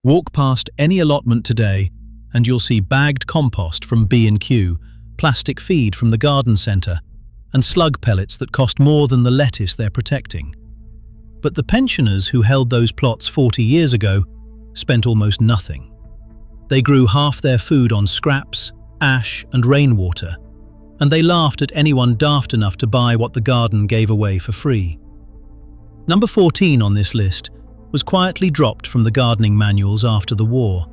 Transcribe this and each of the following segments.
Walk past any allotment today and you'll see bagged compost from B&Q, plastic feed from the garden centre, and slug pellets that cost more than the lettuce they're protecting. But the pensioners who held those plots 40 years ago spent almost nothing. They grew half their food on scraps, ash and rainwater, and they laughed at anyone daft enough to buy what the garden gave away for free. Number 14 on this list was quietly dropped from the gardening manuals after the war,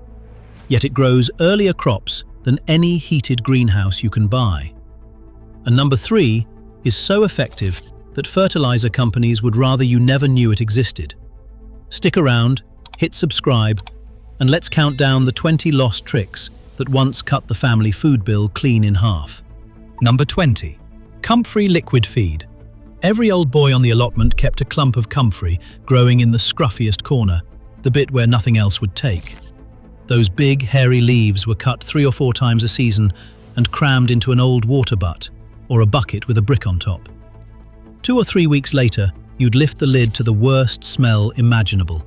yet it grows earlier crops than any heated greenhouse you can buy. And number 3 is so effective that fertilizer companies would rather you never knew it existed. Stick around, hit subscribe, and let's count down the 20 lost tricks that once cut the family food bill clean in half. Number 20. Comfrey liquid feed. Every old boy on the allotment kept a clump of comfrey growing in the scruffiest corner, the bit where nothing else would take. Those big, hairy leaves were cut 3 or 4 times a season and crammed into an old water butt, or a bucket with a brick on top. 2 or 3 weeks later, you'd lift the lid to the worst smell imaginable,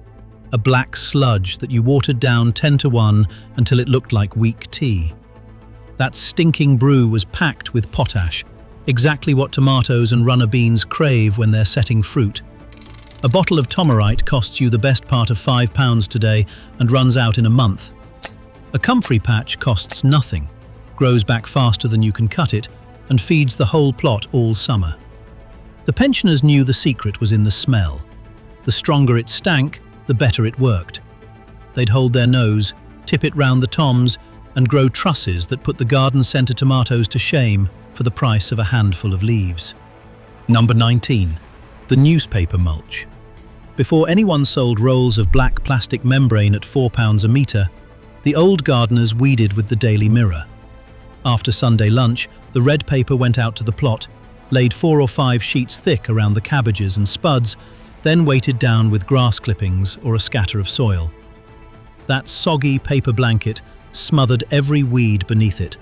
a black sludge that you watered down 10 to 1 until it looked like weak tea. That stinking brew was packed with potash, exactly what tomatoes and runner beans crave when they're setting fruit. A bottle of Tomerite costs you the best part of £5 today and runs out in a month. A comfrey patch costs nothing, grows back faster than you can cut it, and feeds the whole plot all summer. The pensioners knew the secret was in the smell. The stronger it stank, the better it worked. They'd hold their nose, tip it round the toms, and grow trusses that put the garden centre tomatoes to shame for the price of a handful of leaves. Number 19. The newspaper mulch. Before anyone sold rolls of black plastic membrane at £4 a metre, the old gardeners weeded with the Daily Mirror. After Sunday lunch, the red paper went out to the plot, laid 4 or 5 sheets thick around the cabbages and spuds, then weighted down with grass clippings or a scatter of soil. That soggy paper blanket smothered every weed beneath it,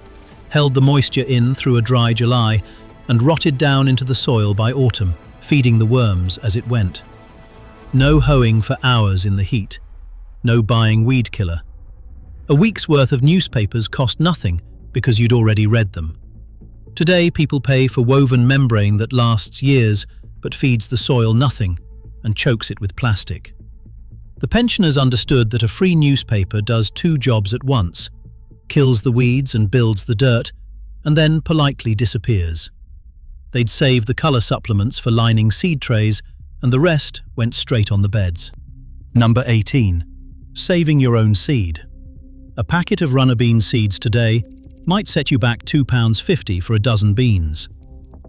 held the moisture in through a dry July, and rotted down into the soil by autumn, feeding the worms as it went. No hoeing for hours in the heat. No buying weed killer. A week's worth of newspapers cost nothing because you'd already read them. Today, people pay for woven membrane that lasts years but feeds the soil nothing and chokes it with plastic. The pensioners understood that a free newspaper does 2 jobs at once: kills the weeds and builds the dirt, and then politely disappears. They'd save the colour supplements for lining seed trays, and the rest went straight on the beds. Number 18. Saving your own seed. A packet of runner bean seeds today might set you back £2.50 for a dozen beans.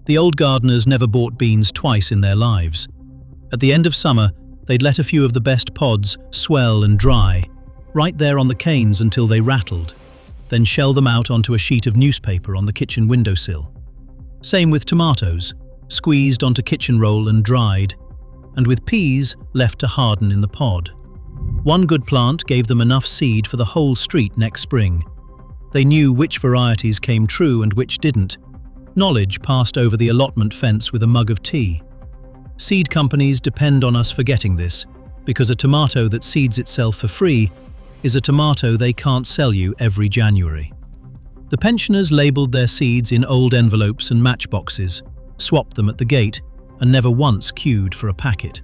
The old gardeners never bought beans twice in their lives. At the end of summer, they'd let a few of the best pods swell and dry, right there on the canes until they rattled, then shell them out onto a sheet of newspaper on the kitchen windowsill. Same with tomatoes, squeezed onto kitchen roll and dried, and with peas left to harden in the pod. One good plant gave them enough seed for the whole street next spring. They knew which varieties came true and which didn't. Knowledge passed over the allotment fence with a mug of tea. Seed companies depend on us for getting this, because a tomato that seeds itself for free is a tomato they can't sell you every January. The pensioners labelled their seeds in old envelopes and matchboxes, swapped them at the gate, and never once queued for a packet.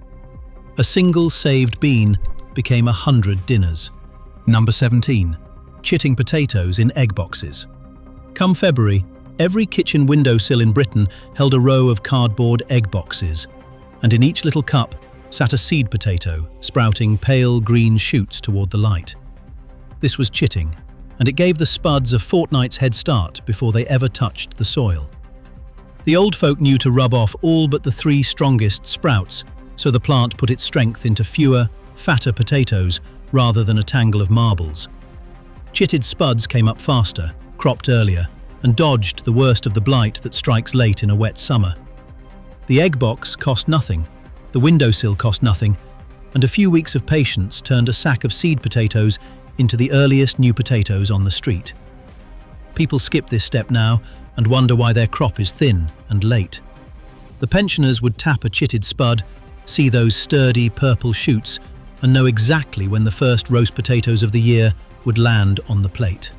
A single saved bean became 100 dinners. Number 17. Chitting potatoes in egg boxes. Come February, every kitchen windowsill in Britain held a row of cardboard egg boxes, and in each little cup sat a seed potato, sprouting pale green shoots toward the light. This was chitting, and it gave the spuds a fortnight's head start before they ever touched the soil. The old folk knew to rub off all but the 3 strongest sprouts, so the plant put its strength into fewer, fatter potatoes rather than a tangle of marbles. Chitted spuds came up faster, cropped earlier, and dodged the worst of the blight that strikes late in a wet summer. The egg box cost nothing, the windowsill cost nothing, and a few weeks of patience turned a sack of seed potatoes into the earliest new potatoes on the street. People skip this step now and wonder why their crop is thin and late. The pensioners would tap a chitted spud, see those sturdy purple shoots, and know exactly when the first roast potatoes of the year would land on the plate.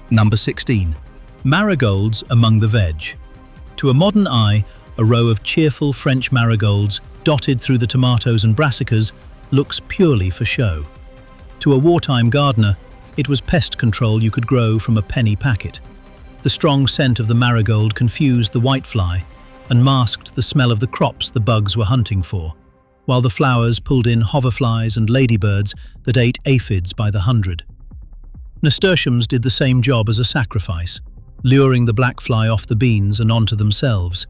Number 16. Marigolds among the veg. To a modern eye, a row of cheerful French marigolds dotted through the tomatoes and brassicas looks purely for show. To a wartime gardener, it was pest control you could grow from a penny packet. The strong scent of the marigold confused the whitefly and masked the smell of the crops the bugs were hunting for, while the flowers pulled in hoverflies and ladybirds that ate aphids by the hundred. Nasturtiums did the same job as a sacrifice, luring the black fly off the beans and onto themselves.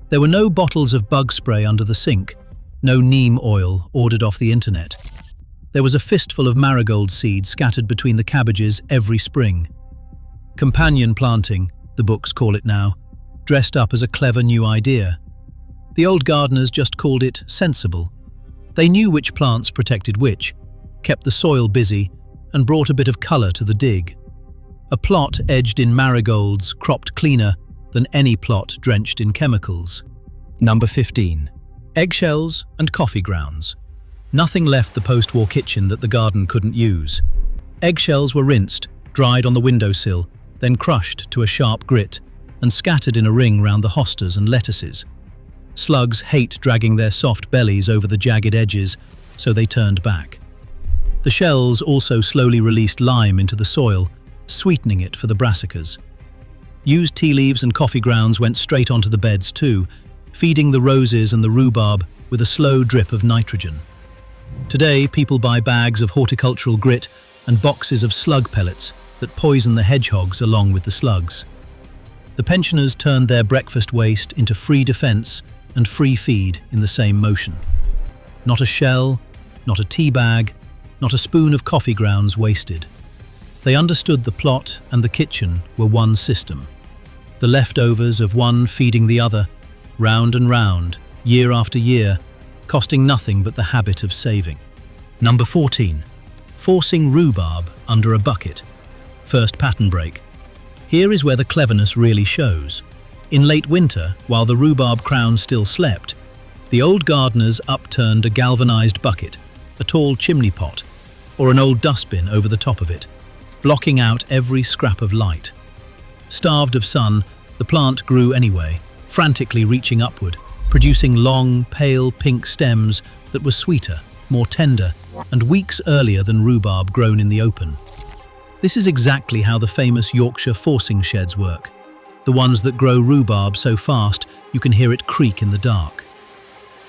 There were no bottles of bug spray under the sink, no neem oil ordered off the internet. There was a fistful of marigold seeds scattered between the cabbages every spring. Companion planting, the books call it now, dressed up as a clever new idea. The old gardeners just called it sensible. They knew which plants protected which, kept the soil busy, and brought a bit of colour to the dig. A plot edged in marigolds cropped cleaner than any plot drenched in chemicals. Number 15. Eggshells and coffee grounds. Nothing left the post-war kitchen that the garden couldn't use. Eggshells were rinsed, dried on the windowsill, then crushed to a sharp grit, and scattered in a ring round the hostas and lettuces. Slugs hate dragging their soft bellies over the jagged edges, so they turned back. The shells also slowly released lime into the soil, sweetening it for the brassicas. Used tea leaves and coffee grounds went straight onto the beds too, feeding the roses and the rhubarb with a slow drip of nitrogen. Today, people buy bags of horticultural grit and boxes of slug pellets that poison the hedgehogs along with the slugs. The pensioners turned their breakfast waste into free defense and free feed in the same motion. Not a shell, not a tea bag, not a spoon of coffee grounds wasted. They understood the plot and the kitchen were one system. The leftovers of one feeding the other, round and round, year after year, costing nothing but the habit of saving. Number 14. Forcing rhubarb under a bucket. First pattern break. Here is where the cleverness really shows. In late winter, while the rhubarb crown still slept, the old gardeners upturned a galvanized bucket, a tall chimney pot, or an old dustbin over the top of it, blocking out every scrap of light. Starved of sun, the plant grew anyway, frantically reaching upward, producing long, pale pink stems that were sweeter, more tender, and weeks earlier than rhubarb grown in the open. This is exactly how the famous Yorkshire forcing sheds work, the ones that grow rhubarb so fast you can hear it creak in the dark.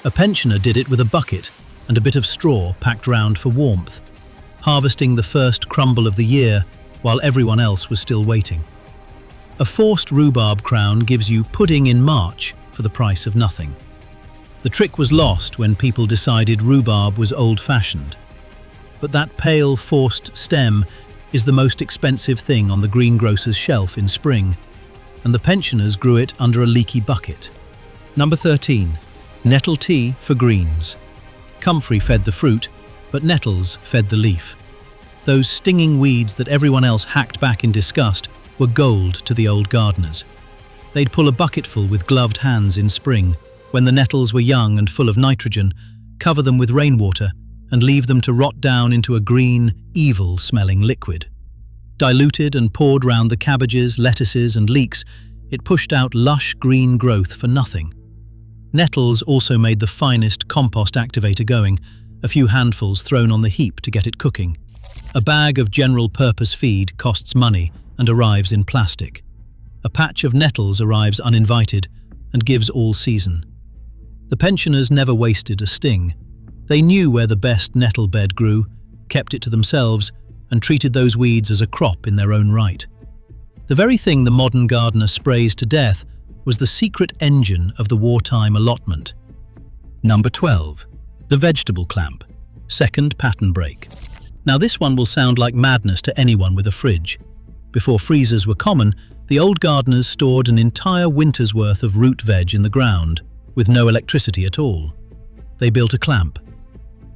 A pensioner did it with a bucket and a bit of straw packed round for warmth, harvesting the first crumble of the year while everyone else was still waiting. A forced rhubarb crown gives you pudding in March for the price of nothing. The trick was lost when people decided rhubarb was old-fashioned. But that pale forced stem is the most expensive thing on the greengrocer's shelf in spring, and the pensioners grew it under a leaky bucket. Number 13. Nettle tea for greens. Comfrey fed the fruit, but nettles fed the leaf. Those stinging weeds that everyone else hacked back in disgust were gold to the old gardeners. They'd pull a bucketful with gloved hands in spring, when the nettles were young and full of nitrogen, cover them with rainwater, and leave them to rot down into a green, evil-smelling liquid. Diluted and poured round the cabbages, lettuces and leeks, it pushed out lush green growth for nothing. Nettles also made the finest compost activator going, a few handfuls thrown on the heap to get it cooking. A bag of general-purpose feed costs money and arrives in plastic. A patch of nettles arrives uninvited and gives all season. The pensioners never wasted a sting. They knew where the best nettle bed grew, kept it to themselves, and treated those weeds as a crop in their own right. The very thing the modern gardener sprays to death was the secret engine of the wartime allotment. Number 12. The vegetable clamp. Second pattern break. Now this one will sound like madness to anyone with a fridge. Before freezers were common, the old gardeners stored an entire winter's worth of root veg in the ground, with no electricity at all. They built a clamp.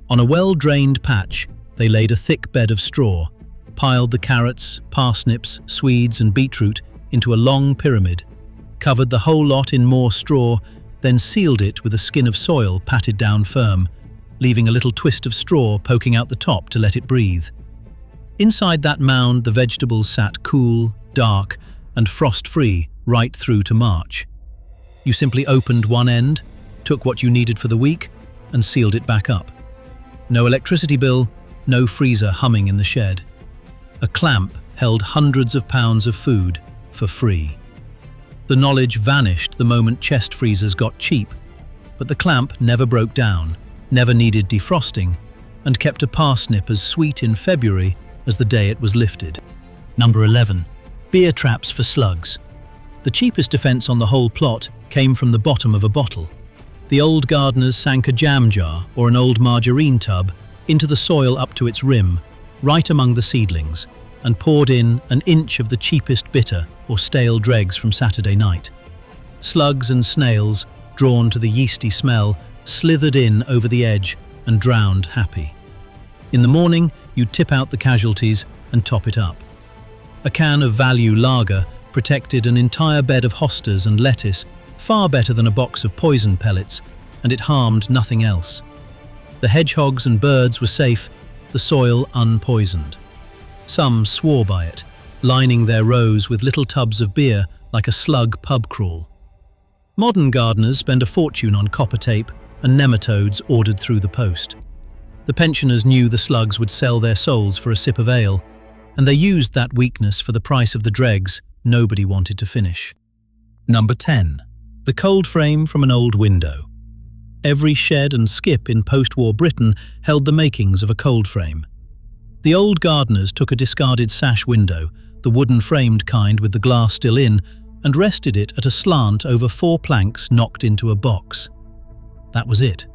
On a well-drained patch, they laid a thick bed of straw, piled the carrots, parsnips, swedes and beetroot into a long pyramid, covered the whole lot in more straw, then sealed it with a skin of soil patted down firm, leaving a little twist of straw poking out the top to let it breathe. Inside that mound, the vegetables sat cool, dark, and frost-free right through to March. You simply opened one end, took what you needed for the week, and sealed it back up. No electricity bill, no freezer humming in the shed. A clamp held hundreds of pounds of food for free. The knowledge vanished the moment chest freezers got cheap, but the clamp never broke down, never needed defrosting, and kept a parsnip as sweet in February as the day it was lifted. Number 11. Beer traps for slugs. The cheapest defense on the whole plot came from the bottom of a bottle. The old gardeners sank a jam jar or an old margarine tub into the soil up to its rim, right among the seedlings, and poured in an inch of the cheapest bitter or stale dregs from Saturday night. Slugs and snails, drawn to the yeasty smell, slithered in over the edge and drowned happy. In the morning, you tip out the casualties and top it up. A can of value lager protected an entire bed of hostas and lettuce far better than a box of poison pellets, and it harmed nothing else. The hedgehogs and birds were safe, the soil unpoisoned. Some swore by it, lining their rows with little tubs of beer like a slug pub crawl. Modern gardeners spend a fortune on copper tape and nematodes ordered through the post. The pensioners knew the slugs would sell their souls for a sip of ale, and they used that weakness for the price of the dregs nobody wanted to finish. Number 10. The cold frame from an old window. Every shed and skip in post-war Britain held the makings of a cold frame. The old gardeners took a discarded sash window, the wooden-framed kind with the glass still in, and rested it at a slant over 4 planks knocked into a box. That was it.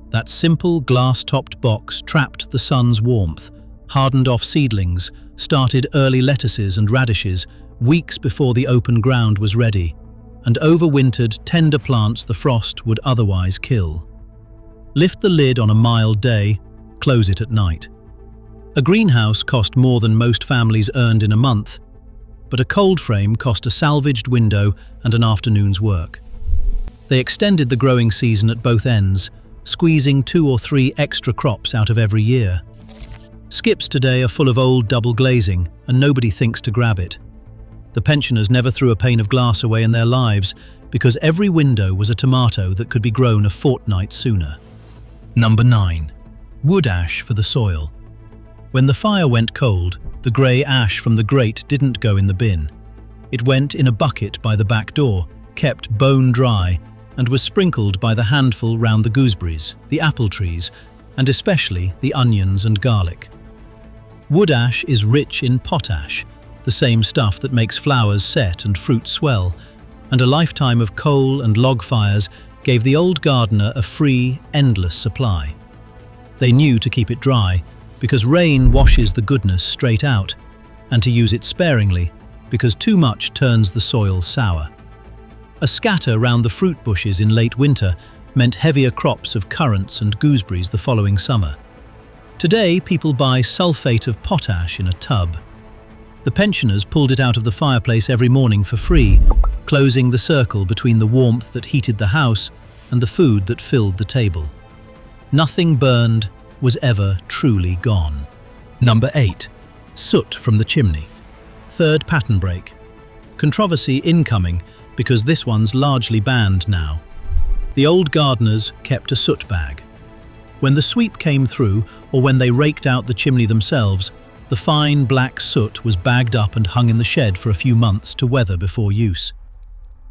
That simple glass-topped box trapped the sun's warmth, hardened off seedlings, started early lettuces and radishes weeks before the open ground was ready, and overwintered tender plants the frost would otherwise kill. Lift the lid on a mild day, close it at night. A greenhouse cost more than most families earned in a month, but a cold frame cost a salvaged window and an afternoon's work. They extended the growing season at both ends, squeezing 2 or 3 extra crops out of every year. Skips today are full of old double glazing, and nobody thinks to grab it. The pensioners never threw a pane of glass away in their lives, because every window was a tomato that could be grown a fortnight sooner. Number 9. Wood ash for the soil. When the fire went cold, the grey ash from the grate didn't go in the bin. It went in a bucket by the back door, kept bone dry, and was sprinkled by the handful round the gooseberries, the apple trees, and especially the onions and garlic. Wood ash is rich in potash, the same stuff that makes flowers set and fruit swell, and a lifetime of coal and log fires gave the old gardener a free, endless supply. They knew to keep it dry, because rain washes the goodness straight out, and to use it sparingly, because too much turns the soil sour. A scatter round the fruit bushes in late winter meant heavier crops of currants and gooseberries the following summer. Today, people buy sulfate of potash in a tub. The pensioners pulled it out of the fireplace every morning for free, closing the circle between the warmth that heated the house and the food that filled the table. Nothing burned was ever truly gone. Number 8. Soot from the chimney. Third pattern break. Controversy incoming, because this one's largely banned now. The old gardeners kept a soot bag. When the sweep came through, or when they raked out the chimney themselves, the fine black soot was bagged up and hung in the shed for a few months to weather before use.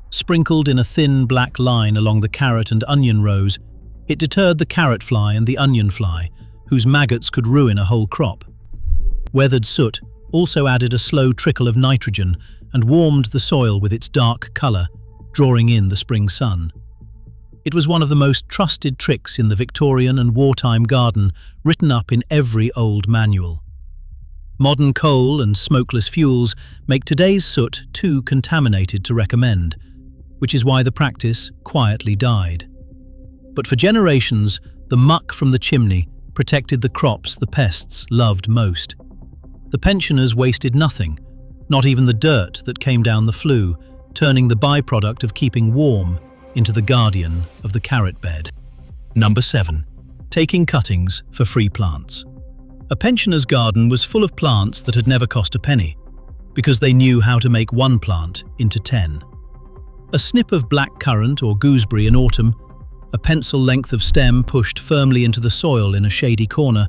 Sprinkled in a thin black line along the carrot and onion rows, it deterred the carrot fly and the onion fly, whose maggots could ruin a whole crop. Weathered soot also added a slow trickle of nitrogen and warmed the soil with its dark colour, drawing in the spring sun. It was one of the most trusted tricks in the Victorian and wartime garden, written up in every old manual. Modern coal and smokeless fuels make today's soot too contaminated to recommend, which is why the practice quietly died. But for generations, the muck from the chimney protected the crops the pests loved most. The pensioners wasted nothing, not even the dirt that came down the flue, turning the byproduct of keeping warm into the guardian of the carrot bed. Number 7. Taking cuttings for free plants. A pensioner's garden was full of plants that had never cost a penny, because they knew how to make one plant into 10. A snip of black currant or gooseberry in autumn, a pencil length of stem pushed firmly into the soil in a shady corner,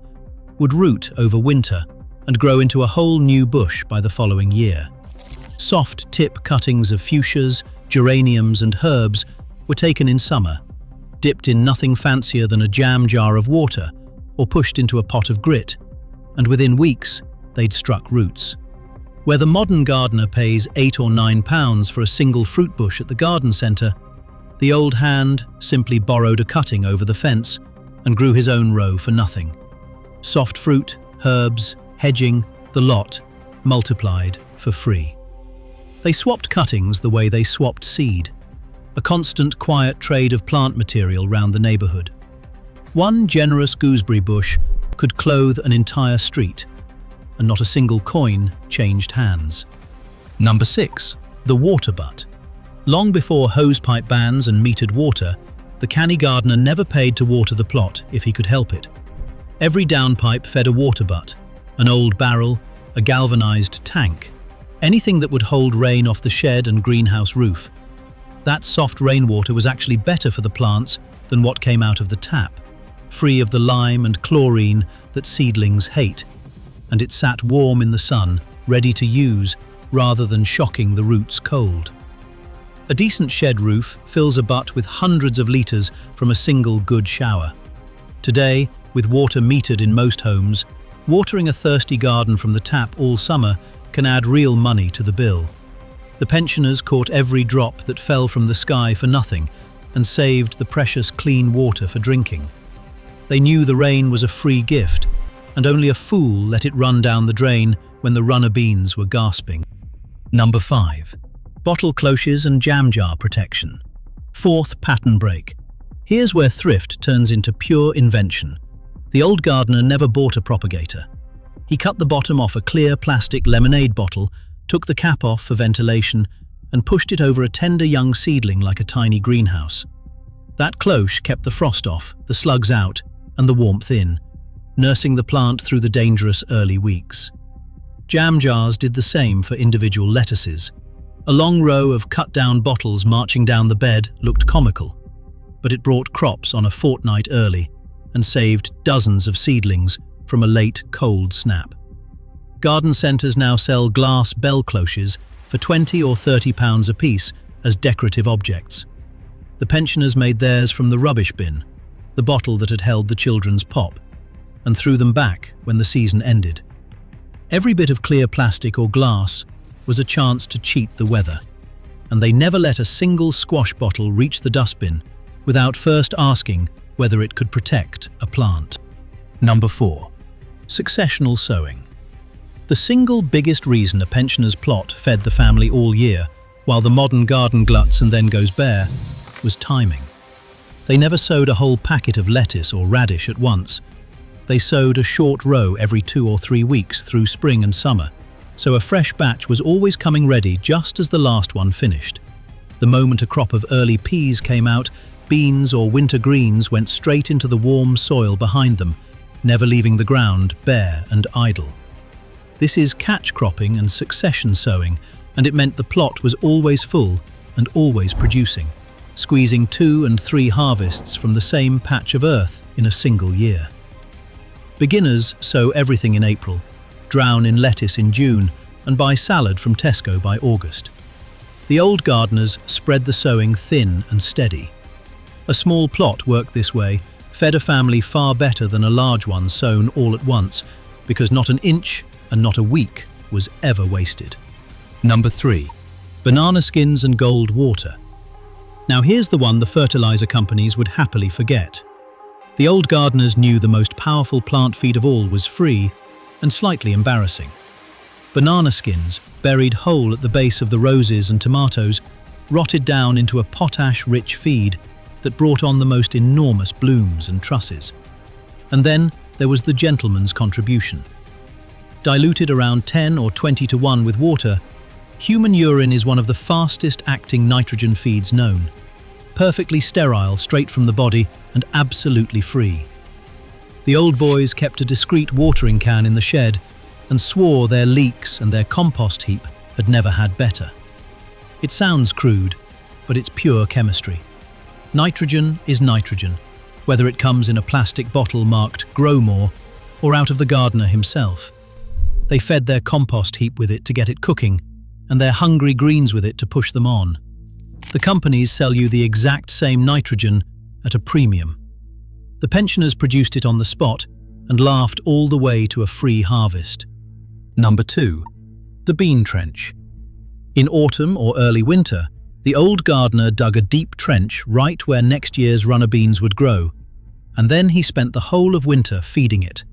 would root over winter and grow into a whole new bush by the following year. Soft tip cuttings of fuchsias, geraniums and herbs were taken in summer, dipped in nothing fancier than a jam jar of water or pushed into a pot of grit, and within weeks they'd struck roots. Where the modern gardener pays £8 or £9 for a single fruit bush at the garden centre, the old hand simply borrowed a cutting over the fence and grew his own row for nothing. Soft fruit, herbs, hedging, the lot, multiplied for free. They swapped cuttings the way they swapped seed, a constant quiet trade of plant material round the neighbourhood. One generous gooseberry bush could clothe an entire street, and not a single coin changed hands. Number 6. The water butt. Long before hosepipe bans and metered water, the canny gardener never paid to water the plot if he could help it. Every downpipe fed a water butt, an old barrel, a galvanized tank, anything that would hold rain off the shed and greenhouse roof. That soft rainwater was actually better for the plants than what came out of the tap, free of the lime and chlorine that seedlings hate, and it sat warm in the sun, ready to use, rather than shocking the roots cold. A decent shed roof fills a butt with hundreds of litres from a single good shower. Today, with water metered in most homes, watering a thirsty garden from the tap all summer can add real money to the bill. The pensioners caught every drop that fell from the sky for nothing and saved the precious clean water for drinking. They knew the rain was a free gift, and only a fool let it run down the drain when the runner beans were gasping. Number 5. Bottle cloches and jam jar protection. 4th pattern break. Here's where thrift turns into pure invention. The old gardener never bought a propagator. He cut the bottom off a clear plastic lemonade bottle, took the cap off for ventilation, and pushed it over a tender young seedling like a tiny greenhouse. That cloche kept the frost off, the slugs out, and the warmth in, nursing the plant through the dangerous early weeks. Jam jars did the same for individual lettuces. A long row of cut-down bottles marching down the bed looked comical, but it brought crops on a fortnight early and saved dozens of seedlings from a late cold snap. Garden centres now sell glass bell cloches for £20 or £30 apiece as decorative objects. The pensioners made theirs from the rubbish bin, the bottle that had held the children's pop, and threw them back when the season ended. Every bit of clear plastic or glass was a chance to cheat the weather, and they never let a single squash bottle reach the dustbin without first asking whether it could protect a plant. Number 4. Successional sowing. The single biggest reason a pensioner's plot fed the family all year, while the modern garden gluts and then goes bare, was timing. They never sowed a whole packet of lettuce or radish at once. They sowed a short row every 2 or 3 weeks through spring and summer, so a fresh batch was always coming ready just as the last one finished. The moment a crop of early peas came out, beans or winter greens went straight into the warm soil behind them, never leaving the ground bare and idle. This is catch cropping and succession sowing, and it meant the plot was always full and always producing, squeezing 2 and 3 harvests from the same patch of earth in a single year. Beginners sow everything in April, drown in lettuce in June, and buy salad from Tesco by August. The old gardeners spread the sowing thin and steady. A small plot worked this way fed a family far better than a large one sown all at once, because not an inch and not a week was ever wasted. Number 3. Banana skins and gold water. Now here's the one the fertilizer companies would happily forget. The old gardeners knew the most powerful plant feed of all was free and slightly embarrassing. Banana skins, buried whole at the base of the roses and tomatoes, rotted down into a potash-rich feed that brought on the most enormous blooms and trusses. And then there was the gentleman's contribution. Diluted around 10 or 20 to 1 with water, human urine is one of the fastest-acting nitrogen feeds known. Perfectly sterile straight from the body and absolutely free. The old boys kept a discreet watering can in the shed and swore their leeks and their compost heap had never had better. It sounds crude, but it's pure chemistry. Nitrogen is nitrogen, whether it comes in a plastic bottle marked "Grow More" or out of the gardener himself. They fed their compost heap with it to get it cooking, and their hungry greens with it to push them on. The companies sell you the exact same nitrogen at a premium. The pensioners produced it on the spot and laughed all the way to a free harvest. Number 2. The bean trench. In autumn or early winter, the old gardener dug a deep trench right where next year's runner beans would grow, and then he spent the whole of winter feeding it.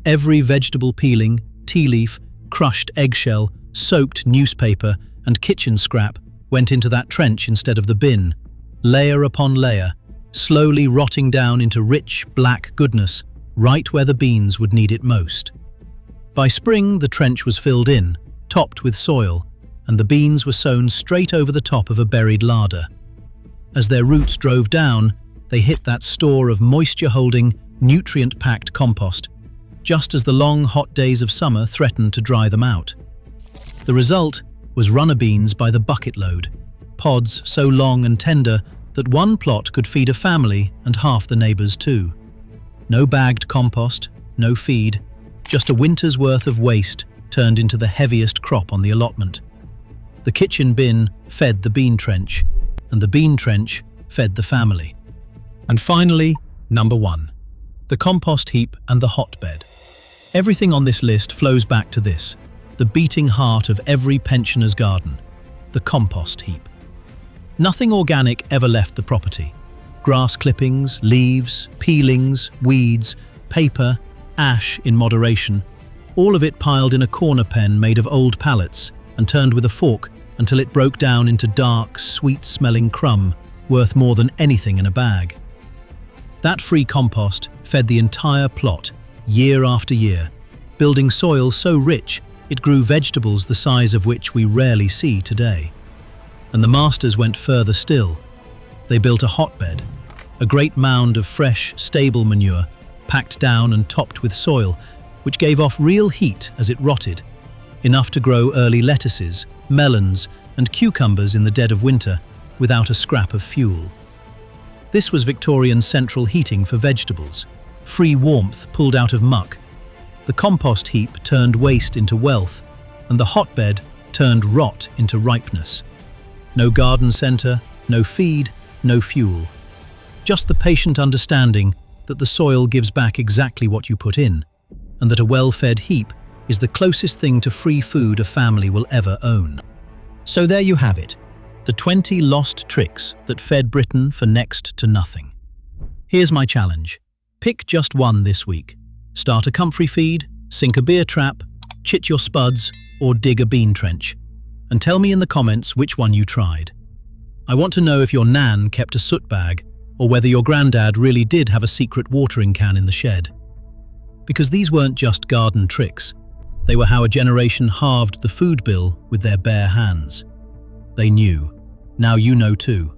Every vegetable peeling, tea leaf, crushed eggshell, soaked newspaper, and kitchen scrap went into that trench instead of the bin, layer upon layer, slowly rotting down into rich, black goodness right where the beans would need it most. By spring, the trench was filled in, topped with soil, and the beans were sown straight over the top of a buried larder. As their roots drove down, they hit that store of moisture-holding, nutrient-packed compost, just as the long, hot days of summer threatened to dry them out. The result was runner beans by the bucket load, pods so long and tender that one plot could feed a family and half the neighbours too. No bagged compost, no feed, just a winter's worth of waste turned into the heaviest crop on the allotment. The kitchen bin fed the bean trench, and the bean trench fed the family. And finally, number 1. The compost heap and the hotbed. Everything on this list flows back to this, the beating heart of every pensioner's garden, the compost heap. Nothing organic ever left the property. Grass clippings, leaves, peelings, weeds, paper, ash in moderation, all of it piled in a corner pen made of old pallets and turned with a fork until it broke down into dark, sweet-smelling crumb worth more than anything in a bag. That free compost fed the entire plot, year after year, building soil so rich it grew vegetables the size of which we rarely see today. And the masters went further still. They built a hotbed, a great mound of fresh, stable manure, packed down and topped with soil, which gave off real heat as it rotted, enough to grow early lettuces, melons, and cucumbers in the dead of winter without a scrap of fuel. This was Victorian central heating for vegetables, free warmth pulled out of muck. The compost heap turned waste into wealth, and the hotbed turned rot into ripeness. No garden centre, no feed, no fuel. Just the patient understanding that the soil gives back exactly what you put in, and that a well-fed heap is the closest thing to free food a family will ever own. So there you have it, the 20 lost tricks that fed Britain for next to nothing. Here's my challenge. Pick just one this week. Start a comfrey feed, sink a beer trap, chit your spuds, or dig a bean trench. And tell me in the comments which one you tried. I want to know if your nan kept a soot bag, or whether your granddad really did have a secret watering can in the shed. Because these weren't just garden tricks. They were how a generation halved the food bill with their bare hands. They knew. Now you know too.